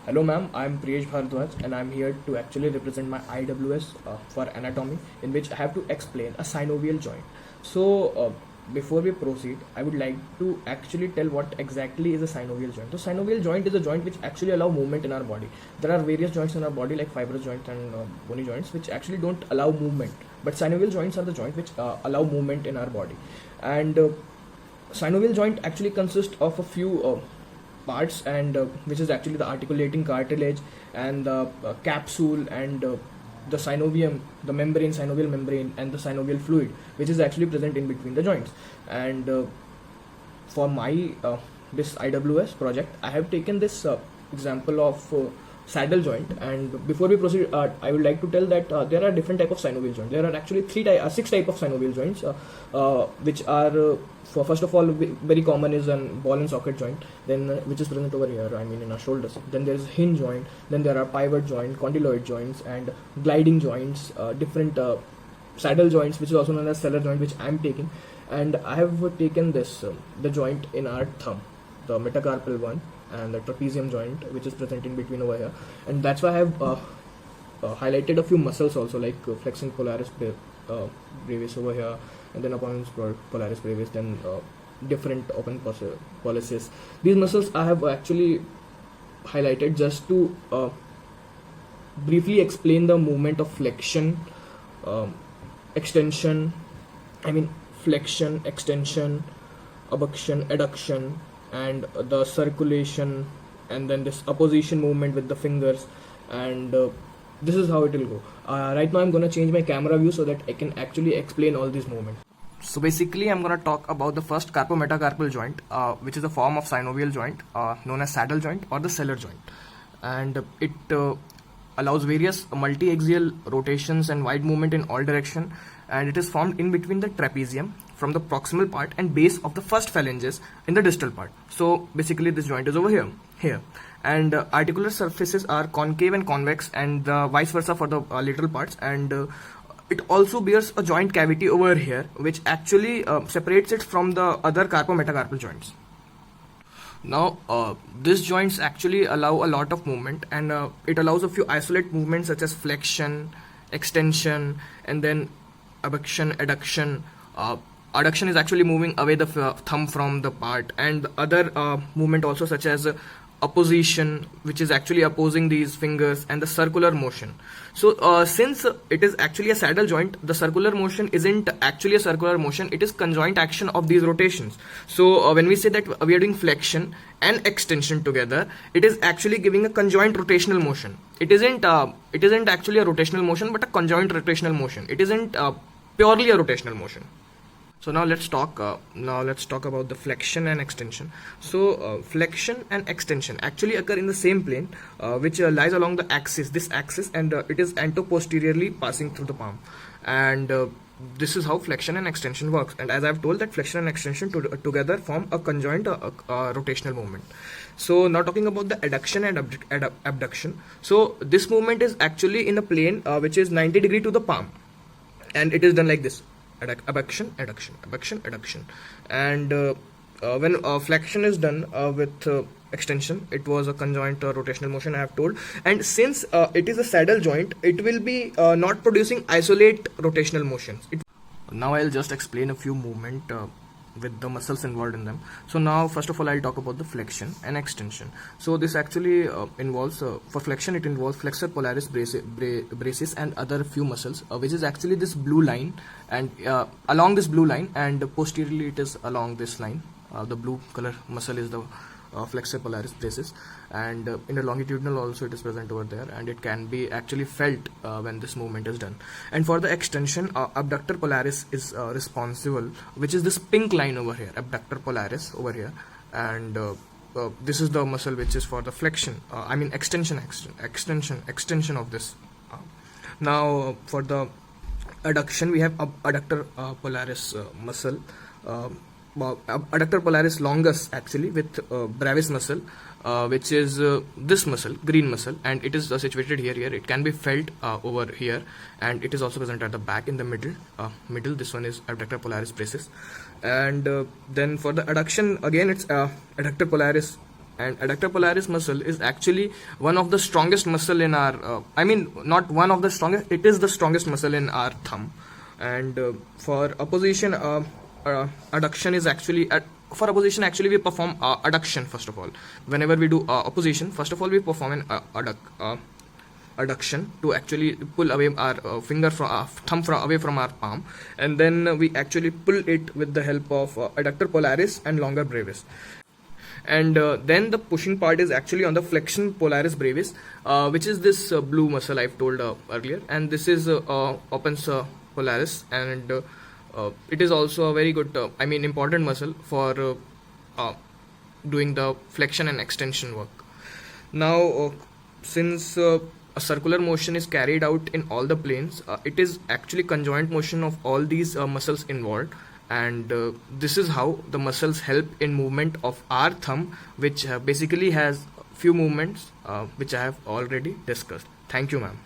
Hello ma'am, I'm Priyesh Bharadwaj and I'm here to actually represent my IWS for anatomy, in which I have to explain a synovial joint. Before we proceed, I would like to actually tell what exactly is a synovial joint. So synovial joint is a joint which actually allow movement in our body. There are various joints in our body like fibrous joints and bony joints which actually don't allow movement. But synovial joints are the joint which allow movement in our body. And synovial joint actually consists of a few parts, and which is actually the articulating cartilage and the capsule and the synovium, the membrane, synovial membrane, and the synovial fluid, which is actually present in between the joints. And for my this IWS project, I have taken this example of saddle joint. And before we proceed, I would like to tell that there are different type of synovial joints. There are actually six type of synovial joints, which are for first of all very common is an ball and socket joint, then which is present over here, I mean in our shoulders. Then there is hinge joint, then there are pivot joint, condyloid joints, and gliding joints, different saddle joints, which is also known as cellar joint, which I am taking. And I have taken this the joint in our thumb, the metacarpal one, and the trapezium joint, which is present in between over here. And that's why I have highlighted a few muscles also, like flexing polaris brevis over here, and then opponens polaris brevis, then different open pollicis. These muscles I have actually highlighted just to briefly explain the movement of flexion, extension, flexion, extension, abduction, adduction, and the circulation, and then this opposition movement with the fingers. And this is how it will go. Right now I'm going to change my camera view so that I can actually explain all these movements. So basically I'm going to talk about the first carpometacarpal joint, which is a form of synovial joint known as saddle joint or the cellar joint. And it allows various multi-axial rotations and wide movement in all direction, and it is formed in between the trapezium from the proximal part and base of the first phalanges in the distal part. So basically this joint is over here, and articular surfaces are concave and convex, and vice versa for the lateral parts. And it also bears a joint cavity over here, which actually separates it from the other carpometacarpal joints. Now these joints actually allow a lot of movement, and it allows a few isolate movements such as flexion, extension, and then abduction, adduction. Adduction is actually moving away the thumb from the part, and other movement also such as opposition, which is actually opposing these fingers, and the circular motion. So since it is actually a saddle joint, the circular motion isn't actually a circular motion, it is conjoint action of these rotations. So when we say that we are doing flexion and extension together, it is actually giving a conjoint rotational motion. It isn't actually a rotational motion, but a conjoint rotational motion. It isn't purely a rotational motion. So now let's talk about the flexion and extension. So flexion and extension actually occur in the same plane, which lies along the axis, this axis, and it is anteroposteriorly passing through the palm. And this is how flexion and extension works. And as I've told, that flexion and extension together form a conjoint rotational movement. So now talking about the adduction and abduction. So this movement is actually in a plane which is 90 degree to the palm, and it is done like this: abduction, adduction, abduction, adduction. And when flexion is done with extension, it was a conjoint rotational motion, I have told. And since it is a saddle joint, it will be not producing isolate rotational motions. Now I'll just explain a few movement with the muscles involved in them. So now first of all I'll talk about the flexion and extension. So this actually involves for flexion, it involves flexor polaris braces and other few muscles, which is actually this blue line, and along this blue line, and posteriorly it is along this line. The blue color muscle is the flexor polaris braces, and in the longitudinal also it is present over there, and it can be actually felt when this movement is done. And for the extension, abductor polaris is responsible, which is this pink line over here, abductor polaris over here. And this is the muscle which is for the flexion, extension of this. Now for the adduction, we have adductor polaris muscle, adductor polaris longus actually, with brevis muscle, which is this muscle, green muscle, and it is situated here. It can be felt over here, and it is also present at the back in the middle. This one is adductor polaris braces. And then for the adduction, again it's adductor polaris And adductor polaris muscle is actually one of the strongest muscle in our not one of the strongest, it is the strongest muscle in our thumb. And for opposition, adduction is actually for opposition actually we perform adduction. First of all, whenever we do opposition, first of all we perform an adduction to actually pull away our finger from our thumb away from our palm, and then we actually pull it with the help of adductor polaris and longus brevis. And then the pushing part is actually on the flexion polaris brevis, which is this blue muscle I've told earlier, and this is opens polaris, and it is also a very good important muscle for doing the flexion and extension work. Now since a circular motion is carried out in all the planes, it is actually conjoint motion of all these muscles involved, and this is how the muscles help in movement of our thumb, which basically has few movements which I have already discussed. Thank you, ma'am.